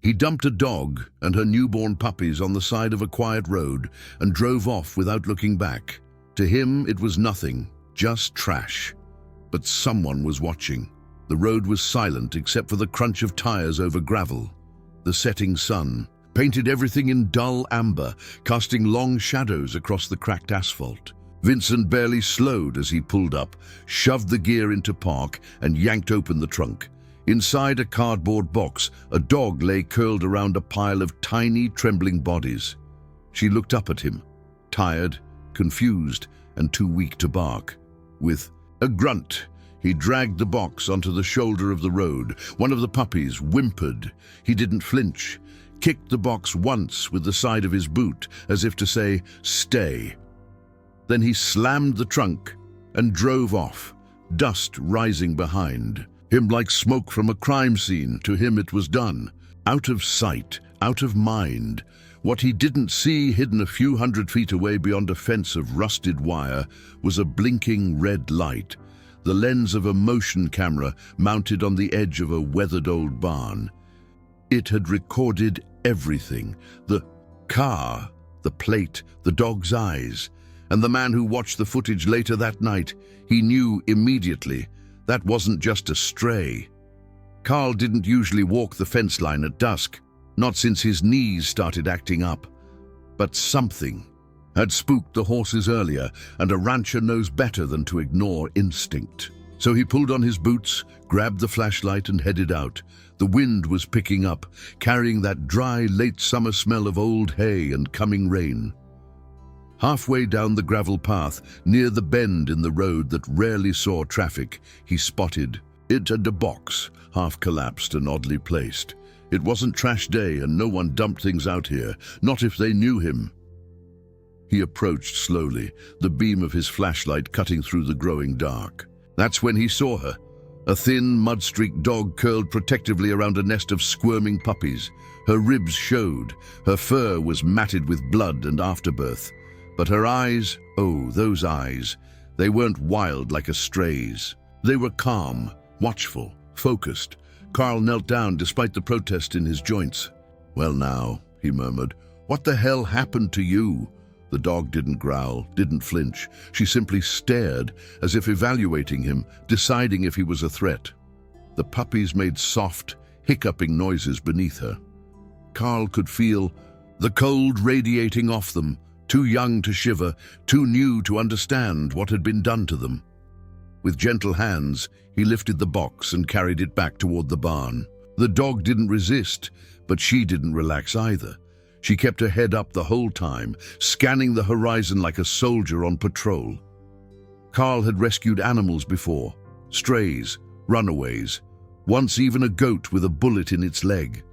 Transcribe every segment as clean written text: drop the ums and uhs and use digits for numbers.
He dumped a dog and her newborn puppies on the side of a quiet road and drove off without looking back. To him, it was nothing, just trash. But someone was watching. The road was silent except for the crunch of tires over gravel. The setting sun painted everything in dull amber, casting long shadows across the cracked asphalt. Vincent barely slowed as he pulled up, shoved the gear into park, and yanked open the trunk. Inside a cardboard box, a dog lay curled around a pile of tiny, trembling bodies. She looked up at him, tired, confused, and too weak to bark. With a grunt, he dragged the box onto the shoulder of the road. One of the puppies whimpered. He didn't flinch, kicked the box once with the side of his boot, as if to say, "Stay." Then he slammed the trunk and drove off, dust rising behind him like smoke from a crime scene. To him it was done. Out of sight, out of mind. What he didn't see, hidden a few hundred feet away beyond a fence of rusted wire, was a blinking red light, the lens of a motion camera mounted on the edge of a weathered old barn. It had recorded everything: the car, the plate, the dog's eyes. And the man who watched the footage later that night, he knew immediately that wasn't just a stray. Carl didn't usually walk the fence line at dusk, not since his knees started acting up. But something had spooked the horses earlier, and a rancher knows better than to ignore instinct. So he pulled on his boots, grabbed the flashlight, and headed out. The wind was picking up, carrying that dry, late summer smell of old hay and coming rain. Halfway down the gravel path, near the bend in the road that rarely saw traffic, he spotted it and a box, half collapsed and oddly placed. It wasn't trash day, and no one dumped things out here, not if they knew him. He approached slowly, the beam of his flashlight cutting through the growing dark. That's when he saw her, a thin, mud-streaked dog curled protectively around a nest of squirming puppies. Her ribs showed, her fur was matted with blood and afterbirth. But her eyes, oh, those eyes, they weren't wild like a stray's. They were calm, watchful, focused. Carl knelt down despite the protest in his joints. "Well now," he murmured, "what the hell happened to you?" The dog didn't growl, didn't flinch. She simply stared, as if evaluating him, deciding if he was a threat. The puppies made soft, hiccuping noises beneath her. Carl could feel the cold radiating off them, too young to shiver, too new to understand what had been done to them. With gentle hands, he lifted the box and carried it back toward the barn. The dog didn't resist, but she didn't relax either. She kept her head up the whole time, scanning the horizon like a soldier on patrol. Carl had rescued animals before, strays, runaways, once even a goat with a bullet in its leg.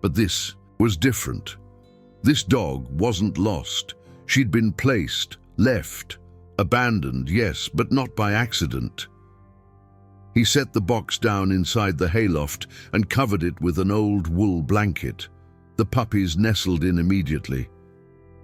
But this was different. This dog wasn't lost. She'd been placed, left, abandoned, yes, but not by accident. He set the box down inside the hayloft and covered it with an old wool blanket. The puppies nestled in immediately.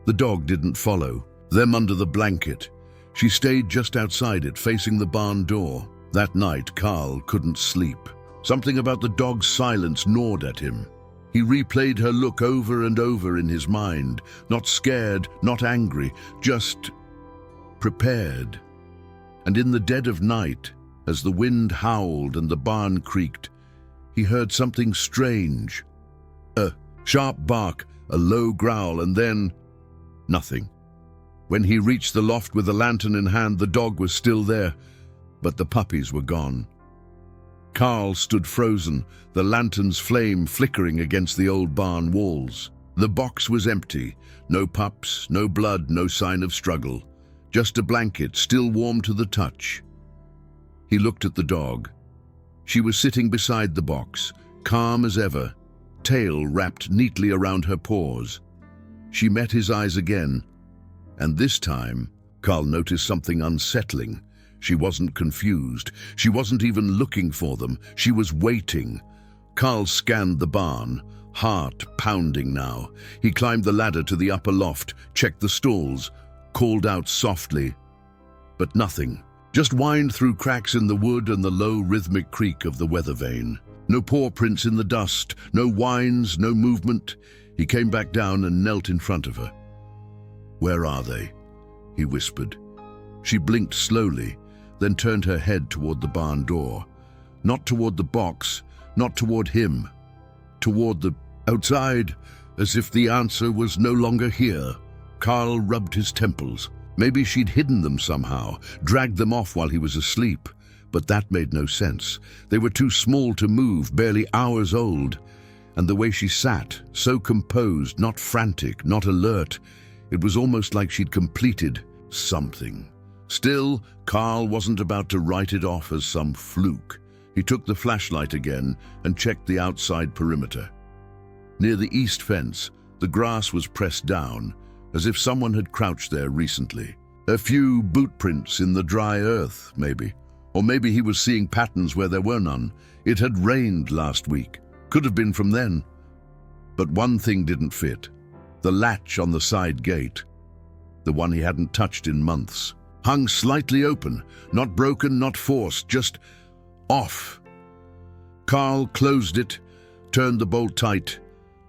The dog didn't follow them under the blanket. She stayed just outside it, facing the barn door. That night, Carl couldn't sleep. Something about the dog's silence gnawed at him. He replayed her look over and over in his mind, not scared, not angry, just prepared. And in the dead of night, as the wind howled and the barn creaked, he heard something strange. A sharp bark, a low growl, and then nothing. When he reached the loft with the lantern in hand, the dog was still there, but the puppies were gone. Carl stood frozen, the lantern's flame flickering against the old barn walls. The box was empty, no pups, no blood, no sign of struggle. Just a blanket, still warm to the touch. He looked at the dog. She was sitting beside the box, calm as ever, tail wrapped neatly around her paws. She met his eyes again, and this time, Carl noticed something unsettling. She wasn't confused. She wasn't even looking for them. She was waiting. Carl scanned the barn, heart pounding now. He climbed the ladder to the upper loft, checked the stalls, called out softly. But nothing. Just whined through cracks in the wood and the low rhythmic creak of the weather vane. No paw prints in the dust, no whines, no movement. He came back down and knelt in front of her. "Where are they?" he whispered. She blinked slowly, then turned her head toward the barn door. Not toward the box, not toward him. Toward the outside, as if the answer was no longer here. Carl rubbed his temples. Maybe she'd hidden them somehow, dragged them off while he was asleep. But that made no sense. They were too small to move, barely hours old. And the way she sat, so composed, not frantic, not alert, it was almost like she'd completed something. Still, Carl wasn't about to write it off as some fluke. He took the flashlight again and checked the outside perimeter. Near the east fence, the grass was pressed down, as if someone had crouched there recently. A few boot prints in the dry earth, maybe. Or maybe he was seeing patterns where there were none. It had rained last week. Could have been from then. But one thing didn't fit. The latch on the side gate. The one he hadn't touched in months. Hung slightly open, not broken, not forced, just off. Carl closed it, turned the bolt tight,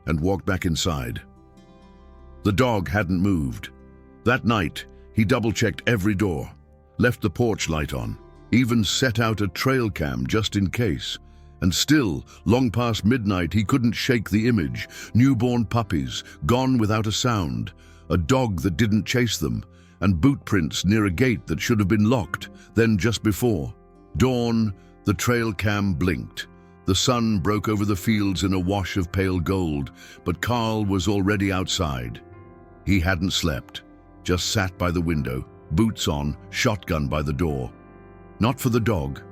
and walked back inside. The dog hadn't moved. That night, he double-checked every door, left the porch light on, even set out a trail cam just in case. And still, long past midnight, he couldn't shake the image. Newborn puppies, gone without a sound. A dog that didn't chase them, and boot prints near a gate that should have been locked, then just before. Dawn, the trail cam blinked. The sun broke over the fields in a wash of pale gold, but Carl was already outside. He hadn't slept, just sat by the window, boots on, shotgun by the door. Not for the dog,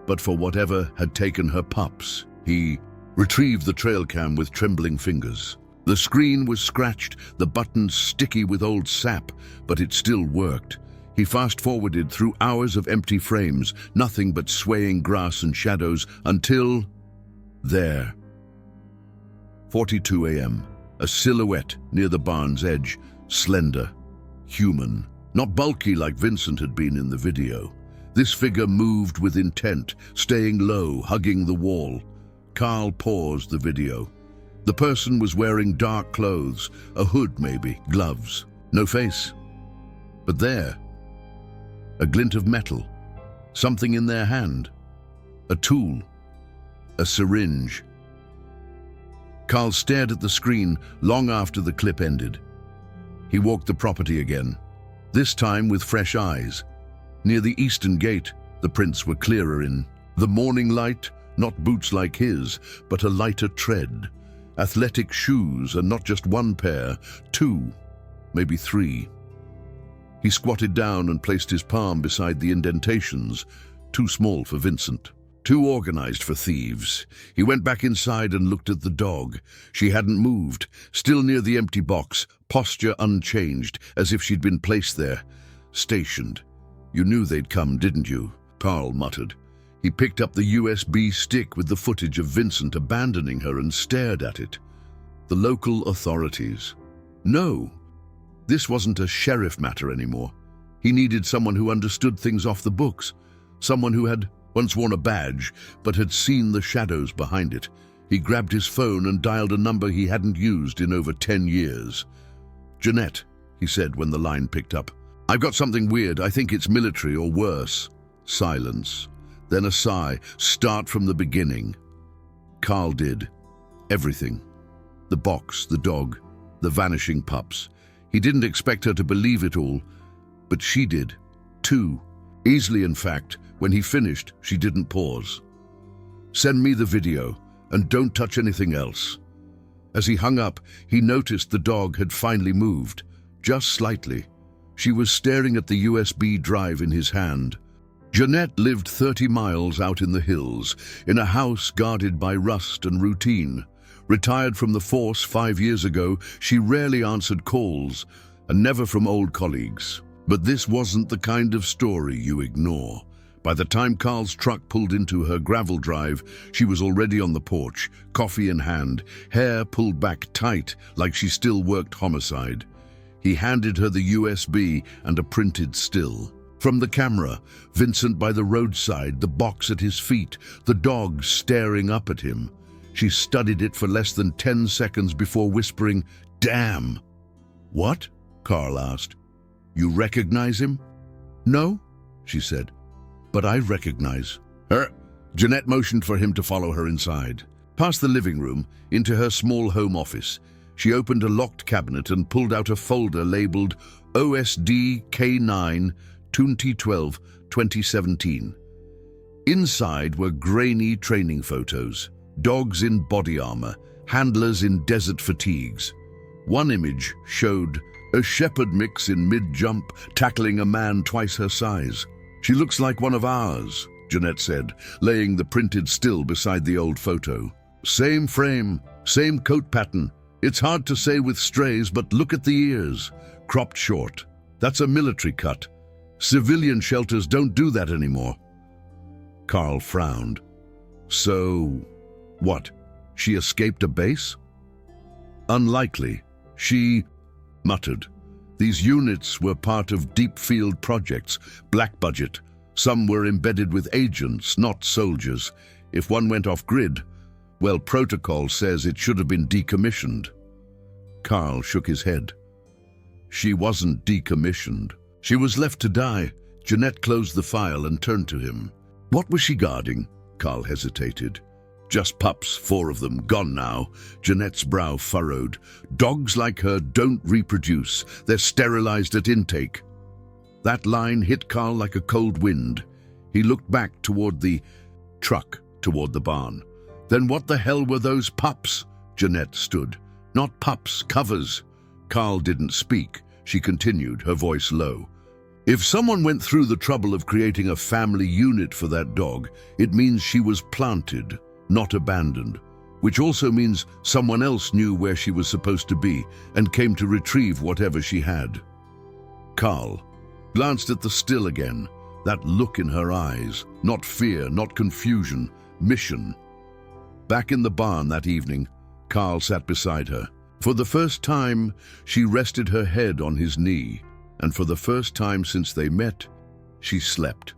but for whatever had taken her pups. He retrieved the trail cam with trembling fingers. The screen was scratched, the buttons sticky with old sap, but it still worked. He fast-forwarded through hours of empty frames, nothing but swaying grass and shadows, until... there. 42 a.m. A silhouette near the barn's edge, slender, human, not bulky like Vincent had been in the video. This figure moved with intent, staying low, hugging the wall. Carl paused the video. The person was wearing dark clothes, a hood maybe, gloves. No face. But there, a glint of metal, something in their hand. A tool, a syringe. Carl stared at the screen long after the clip ended. He walked the property again, this time with fresh eyes. Near the eastern gate, the prints were clearer in the morning light, not boots like his, but a lighter tread. Athletic shoes, and not just one pair, two, maybe three. He squatted down and placed his palm beside the indentations, too small for Vincent, too organized for thieves. He went back inside and looked at the dog. She hadn't moved, still near the empty box, posture unchanged, as if she'd been placed there, stationed. "You knew they'd come, didn't you?" Carl muttered. He picked up the USB stick with the footage of Vincent abandoning her and stared at it. The local authorities. No, this wasn't a sheriff matter anymore. He needed someone who understood things off the books, someone who had once worn a badge, but had seen the shadows behind it. He grabbed his phone and dialed a number he hadn't used in over 10 years. "Jeanette," he said when the line picked up. "I've got something weird. I think it's military or worse." Silence. Then a sigh. "Start from the beginning." Carl did. Everything. The box, the dog, the vanishing pups. He didn't expect her to believe it all, but she did, too. Easily, in fact. When he finished, she didn't pause. "Send me the video, and don't touch anything else." As he hung up, he noticed the dog had finally moved, just slightly. She was staring at the USB drive in his hand. Jeanette lived 30 miles out in the hills, in a house guarded by rust and routine. Retired from the force 5 years ago, she rarely answered calls, and never from old colleagues. But this wasn't the kind of story you ignore. By the time Carl's truck pulled into her gravel drive, she was already on the porch, coffee in hand, hair pulled back tight like she still worked homicide. He handed her the USB and a printed still. From the camera, Vincent by the roadside, the box at his feet, the dog staring up at him. She studied it for less than 10 seconds before whispering, "Damn!" "What?" Carl asked. "You recognize him?" "No," she said, "but I recognize her." Jeanette motioned for him to follow her inside. Past the living room, into her small home office. She opened a locked cabinet and pulled out a folder labeled OSD K9 2012-2017. Inside were grainy training photos, dogs in body armor, handlers in desert fatigues. One image showed a shepherd mix in mid-jump, tackling a man twice her size. "She looks like one of ours," Jeanette said, laying the printed still beside the old photo. "Same frame, same coat pattern. It's hard to say with strays, but look at the ears. Cropped short. That's a military cut. Civilian shelters don't do that anymore." Carl frowned. "So, what? She escaped a base?" "Unlikely. She..." muttered. "These units were part of deep field projects, black budget. Some were embedded with agents, not soldiers. If one went off grid, well, protocol says it should have been decommissioned." Carl shook his head. "She wasn't decommissioned. She was left to die." Jeanette closed the file and turned to him. "What was she guarding?" Carl hesitated. "Just pups, 4 of them, gone now." Jeanette's brow furrowed. "Dogs like her don't reproduce. They're sterilized at intake." That line hit Carl like a cold wind. He looked back toward the truck, toward the barn. "Then what the hell were those pups?" Jeanette stood. "Not pups, covers." Carl didn't speak. She continued, her voice low. "If someone went through the trouble of creating a family unit for that dog, it means she was planted, not abandoned, which also means someone else knew where she was supposed to be and came to retrieve whatever she had." Carl glanced at the still again, that look in her eyes, not fear, not confusion, mission. Back in the barn that evening, Carl sat beside her. For the first time, she rested her head on his knee, and for the first time since they met, she slept.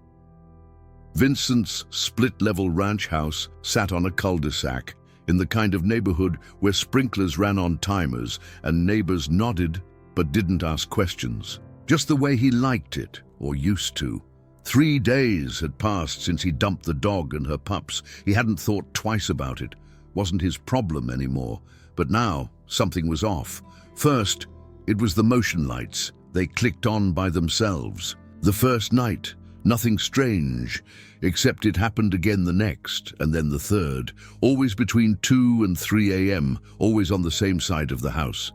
Vincent's split-level ranch house sat on a cul-de-sac, in the kind of neighborhood where sprinklers ran on timers and neighbors nodded but didn't ask questions. Just the way he liked it, or used to. 3 days had passed since he dumped the dog and her pups. He hadn't thought twice about it. Wasn't his problem anymore. But now, something was off. First, it was the motion lights. They clicked on by themselves. The first night, nothing strange, except it happened again the next, and then the third, always between 2 and 3 a.m., always on the same side of the house.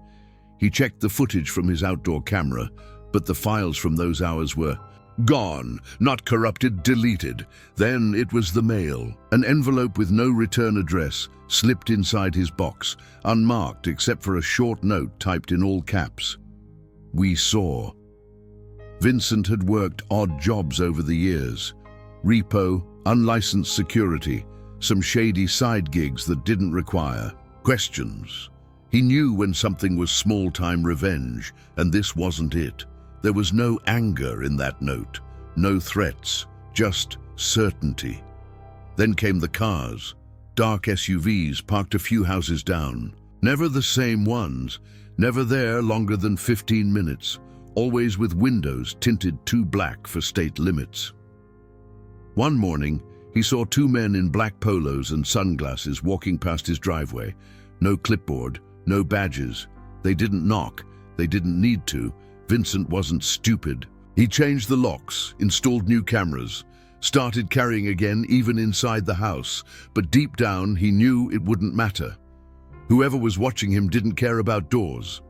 He checked the footage from his outdoor camera, but the files from those hours were gone, not corrupted, deleted. Then it was the mail, an envelope with no return address, slipped inside his box, unmarked except for a short note typed in all caps. "We saw." Vincent had worked odd jobs over the years. Repo, unlicensed security, some shady side gigs that didn't require questions. He knew when something was small-time revenge, and this wasn't it. There was no anger in that note, no threats, just certainty. Then came the cars, dark SUVs parked a few houses down. Never the same ones, never there longer than 15 minutes, always with windows tinted too black for state limits. One morning, he saw 2 men in black polos and sunglasses walking past his driveway. No clipboard, no badges. They didn't knock. They didn't need to. Vincent wasn't stupid. He changed the locks, installed new cameras, started carrying again even inside the house, but deep down he knew it wouldn't matter. Whoever was watching him didn't care about doors.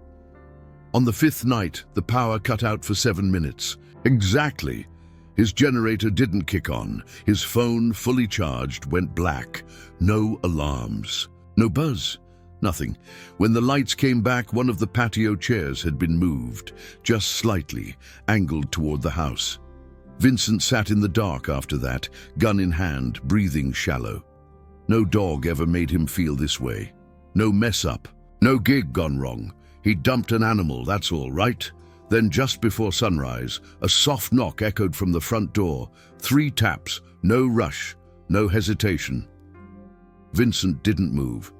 On the 5th night, the power cut out for 7 minutes. Exactly. His generator didn't kick on. His phone, fully charged, went black. No alarms. No buzz. Nothing. When the lights came back, one of the patio chairs had been moved, just slightly, angled toward the house. Vincent sat in the dark after that, gun in hand, breathing shallow. No dog ever made him feel this way. No mess up. No gig gone wrong. He dumped an animal, that's all, right? Then just before sunrise, a soft knock echoed from the front door. 3 taps, no rush, no hesitation. Vincent didn't move,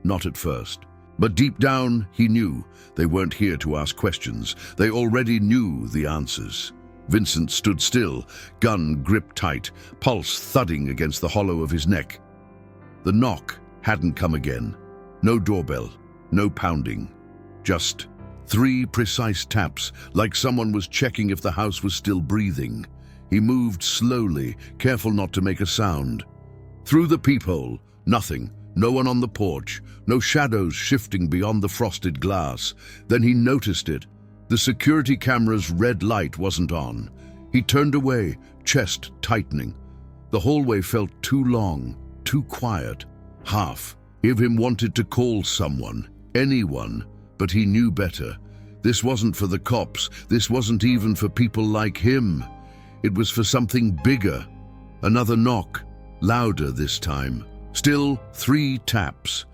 not at first. But deep down, he knew they weren't here to ask questions. They already knew the answers. Vincent stood still, gun gripped tight, pulse thudding against the hollow of his neck. The knock hadn't come again. No doorbell, no pounding. Just 3 precise taps, like someone was checking if the house was still breathing. He moved slowly, careful not to make a sound. Through the peephole, nothing. No one on the porch, no shadows shifting beyond the frosted glass. Then he noticed it. The security camera's red light wasn't on. He turned away, chest tightening. The hallway felt too long, too quiet. Half of him wanted to call someone, anyone, but he knew better. This wasn't for the cops. This wasn't even for people like him. It was for something bigger. Another knock, louder this time. Still 3 taps.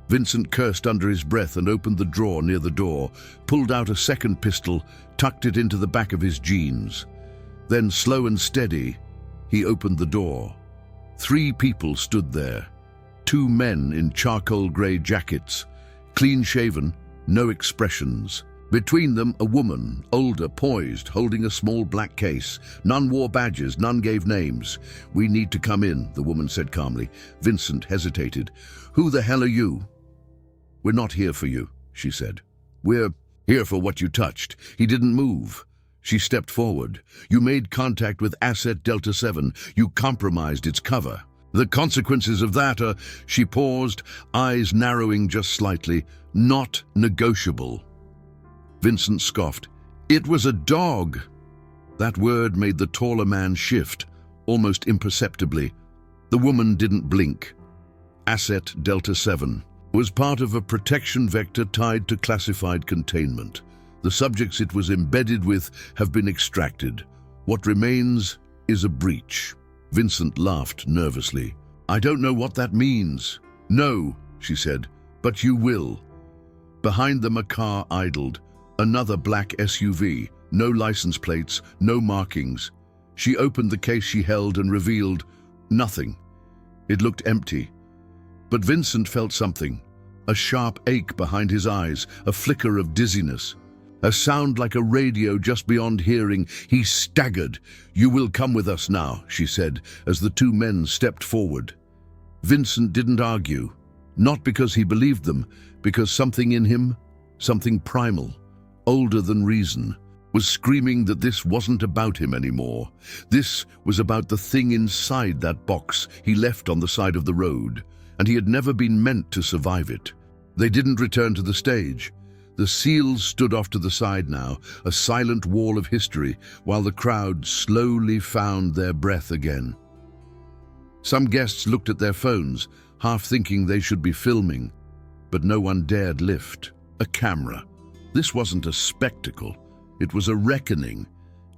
Vincent cursed under his breath and opened the drawer near the door, pulled out a second pistol, tucked it into the back of his jeans. Then, slow and steady, he opened the door. 3 people stood there. 2 men in charcoal grey jackets, clean-shaven, no expressions. Between them, a woman, older, poised, holding a small black case. None wore badges, none gave names. "We need to come in," the woman said calmly. Vincent hesitated. "Who the hell are you?" "We're not here for you," she said. "We're here for what you touched." He didn't move. She stepped forward. "You made contact with Asset Delta 7. You compromised its cover. The consequences of that are..." She paused, eyes narrowing just slightly. "Not negotiable." Vincent scoffed. "It was a dog." That word made the taller man shift, almost imperceptibly. The woman didn't blink. Asset Delta 7 was part of a protection vector tied to classified containment. The subjects it was embedded with have been extracted. What remains is a breach. Vincent laughed nervously. "I don't know what that means." "No," she said, "but you will." Behind them a car idled. Another black SUV, no license plates, no markings. She opened the case she held and revealed nothing. It looked empty. But Vincent felt something. A sharp ache behind his eyes, a flicker of dizziness. A sound like a radio just beyond hearing. He staggered. "You will come with us now," she said, as the 2 men stepped forward. Vincent didn't argue. Not because he believed them, because something in him, something primal, older than reason, was screaming that this wasn't about him anymore. This was about the thing inside that box he left on the side of the road, and he had never been meant to survive it. They didn't return to the stage. The seals stood off to the side now, a silent wall of history, while the crowd slowly found their breath again. Some guests looked at their phones, half thinking they should be filming, but no one dared lift a camera. This wasn't a spectacle, it was a reckoning.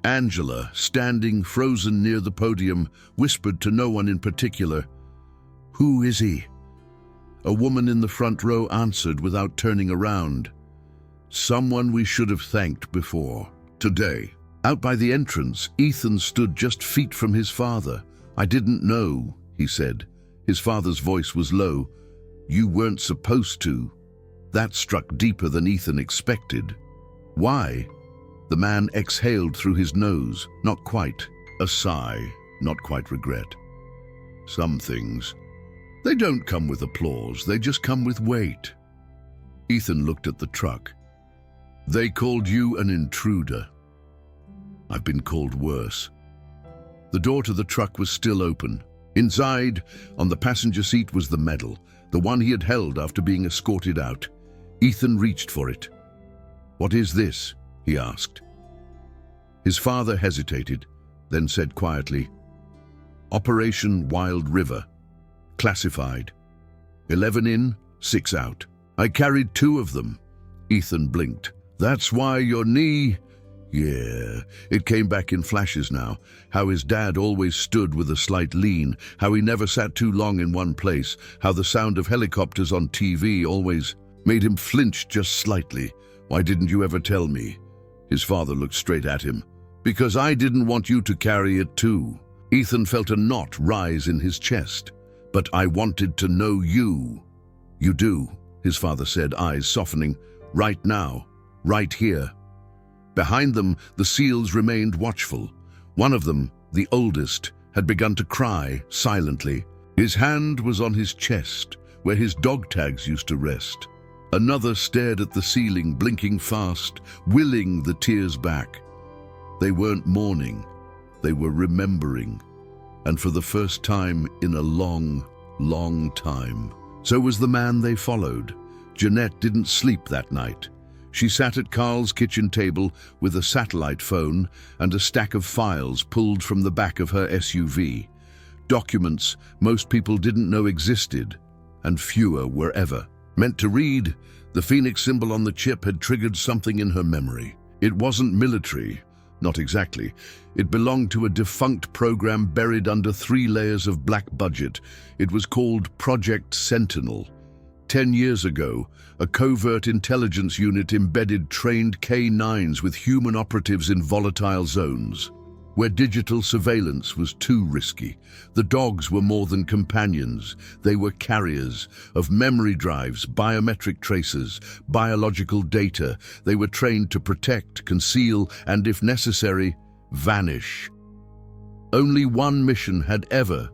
Angela, standing frozen near the podium, whispered to no one in particular, "Who is he?" A woman in the front row answered without turning around, "Someone we should have thanked before. Today." Out by the entrance, Ethan stood just feet from his father. "I didn't know," he said. His father's voice was low. "You weren't supposed to." That struck deeper than Ethan expected. "Why?" The man exhaled through his nose. Not quite. A sigh, not quite regret. "Some things, they don't come with applause, they just come with weight." Ethan looked at the truck. "They called you an intruder." "I've been called worse." The door to the truck was still open. Inside, on the passenger seat, was the medal, the one he had held after being escorted out. Ethan reached for it. "What is this?" he asked. His father hesitated, then said quietly, "Operation Wild River. Classified. 11 in, 6 out. I carried 2 of them." Ethan blinked. "That's why your knee..." Yeah, it came back in flashes now. How his dad always stood with a slight lean, how he never sat too long in one place, how the sound of helicopters on TV always made him flinch just slightly. "Why didn't you ever tell me?" His father looked straight at him. Because I didn't want you to carry it too. Ethan felt a knot rise in his chest. But I wanted to know you. You do, his father said, eyes softening. Right now, right here. Behind them, the seals remained watchful. One of them, the oldest, had begun to cry silently. His hand was on his chest, where his dog tags used to rest. Another stared at the ceiling, blinking fast, willing the tears back. They weren't mourning, they were remembering. And for the first time in a long, long time. So was the man they followed. Jeanette didn't sleep that night. She sat at Carl's kitchen table with a satellite phone and a stack of files pulled from the back of her SUV. Documents most people didn't know existed, and fewer were ever. Meant to read, the phoenix symbol on the chip had triggered something in her memory. It wasn't military, not exactly. It belonged to a defunct program buried under 3 layers of black budget. It was called Project Sentinel. 10 years ago, a covert intelligence unit embedded trained K-9s with human operatives in volatile zones. Where digital surveillance was too risky, the dogs were more than companions. They were carriers of memory drives, biometric traces, biological data. They were trained to protect, conceal, and if necessary, vanish. Only one mission had ever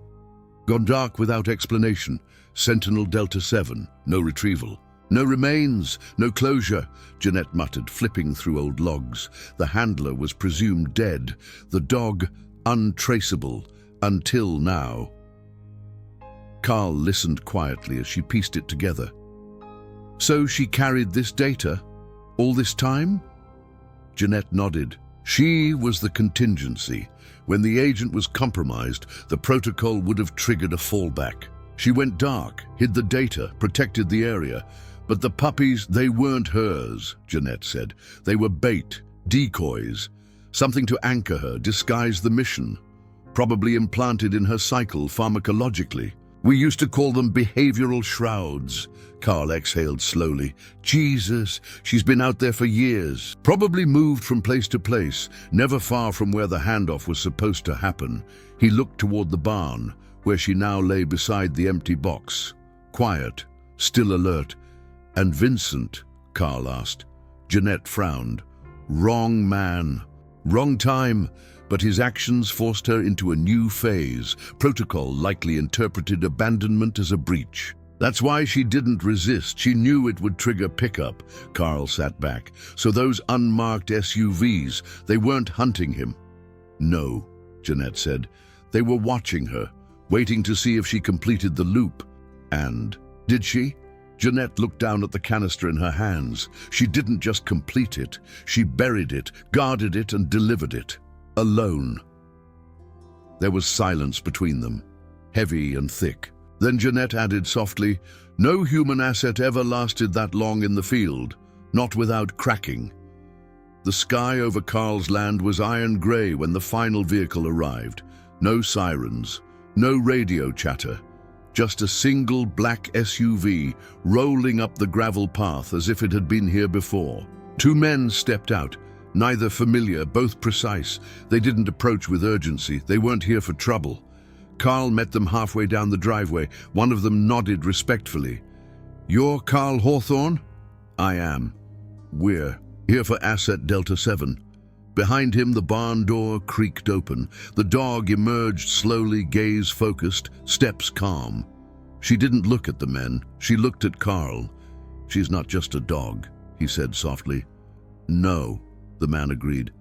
gone dark without explanation. Sentinel Delta 7, no retrieval. No remains, no closure, Jeanette muttered, flipping through old logs. The handler was presumed dead, the dog untraceable, until now. Carl listened quietly as she pieced it together. So she carried this data all this time? Jeanette nodded. She was the contingency. When the agent was compromised, the protocol would have triggered a fallback. She went dark, hid the data, protected the area. But the puppies, they weren't hers, Jeanette said. They were bait, decoys, something to anchor her, disguise the mission, probably implanted in her cycle pharmacologically. We used to call them behavioral shrouds. Carl exhaled slowly. Jesus, she's been out there for years. Probably moved from place to place, never far from where the handoff was supposed to happen. He looked toward the barn, where she now lay beside the empty box. Quiet, still alert. And Vincent? Carl asked. Jeanette frowned. Wrong man. Wrong time. But his actions forced her into a new phase. Protocol likely interpreted abandonment as a breach. That's why she didn't resist. She knew it would trigger pickup. Carl sat back. So those unmarked SUVs, they weren't hunting him. No, Jeanette said. They were watching her, waiting to see if she completed the loop. And did she? Jeanette looked down at the canister in her hands. She didn't just complete it. She buried it, guarded it, and delivered it. Alone. There was silence between them, heavy and thick. Then Jeanette added softly, "No human asset ever lasted that long in the field, not without cracking." The sky over Carl's land was iron gray when the final vehicle arrived. No sirens, no radio chatter. Just a single black SUV rolling up the gravel path as if it had been here before. 2 men stepped out, neither familiar, both precise. They didn't approach with urgency. They weren't here for trouble. Carl met them halfway down the driveway. One of them nodded respectfully. "You're Carl Hawthorne?" "I am." "We're here for Asset Delta 7. Behind him, the barn door creaked open. The dog emerged slowly, gaze focused, steps calm. She didn't look at the men. She looked at Carl. "She's not just a dog," he said softly. "No," the man agreed.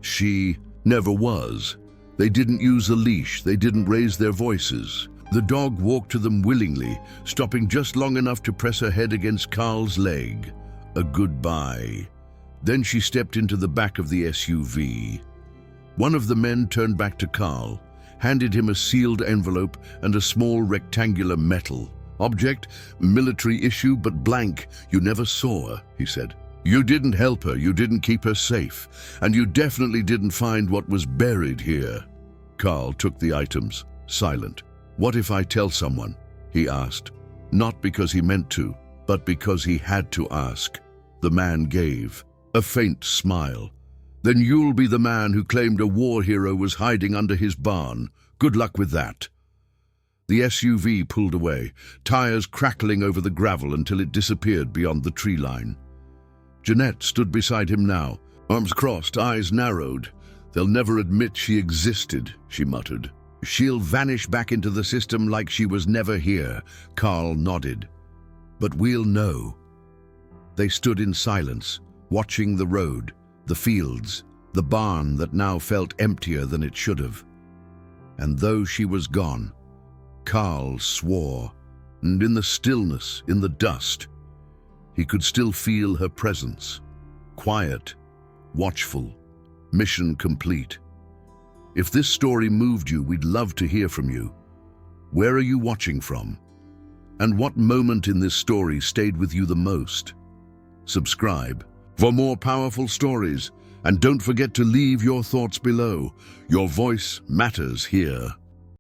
"She never was. They didn't use a leash. They didn't raise their voices." The dog walked to them willingly, stopping just long enough to press her head against Carl's leg. A goodbye. Then she stepped into the back of the SUV. One of the men turned back to Carl, handed him a sealed envelope and a small rectangular metal object. "Military issue, but blank. You never saw her," he said. "You didn't help her, you didn't keep her safe, and you definitely didn't find what was buried here." Carl took the items, silent. "What if I tell someone?" he asked. Not because he meant to, but because he had to ask. The man gave a faint smile. Then you'll be the man who claimed a war hero was hiding under his barn. Good luck with that. The SUV pulled away, tires crackling over the gravel until it disappeared beyond the tree line. Jeanette stood beside him now, arms crossed, eyes narrowed. They'll never admit she existed, she muttered. She'll vanish back into the system like she was never here, Carl nodded. But we'll know. They stood in silence, watching the road, the fields, the barn that now felt emptier than it should have. And though she was gone, Carl swore, and in the stillness, in the dust, he could still feel her presence. Quiet, watchful, mission complete. If this story moved you, we'd love to hear from you. Where are you watching from? And what moment in this story stayed with you the most? Subscribe for more powerful stories, and don't forget to leave your thoughts below. Your voice matters here.